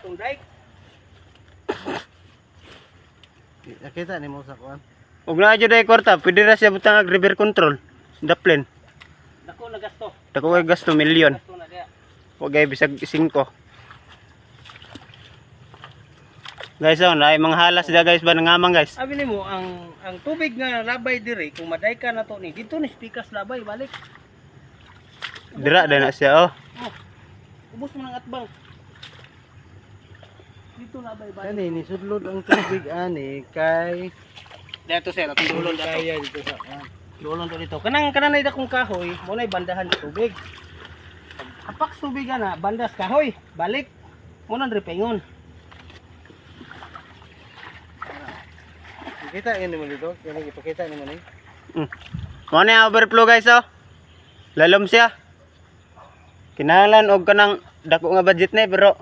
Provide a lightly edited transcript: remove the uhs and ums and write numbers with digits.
Tunday. Nakita ni mo sa kuan. Ug naa jud ay kwarta, pwede ra siya butang ag river control. Daplin. Dako na gasto. Dako kay gasto milyon. Gasto na diya. Wa gay bisag 5. Guys, na ay mga halas da guys ba nangamang guys. Abi nimo ang tubig nga labay dire kung maday ka na to ni dito ni spikas labay balik. Dira da na siya oh. Ubos mo ng atbang. Dito labay balik. Kani ni sudlod ang tubig ani kay Dito sir, atong dulon dato. kaya dito sa kuan. Dulon to dito. Kanang nay dakong kahoy, mo nay bandahan sa tubig. Apak tubig na bandas kahoy, balik. Mo nang repengon. Kita ini mo dito, kani ipakita ni mo ni. Mo na overflow guys oh. Lalom siya. Kinahanglan og kanang dako nga budget na pero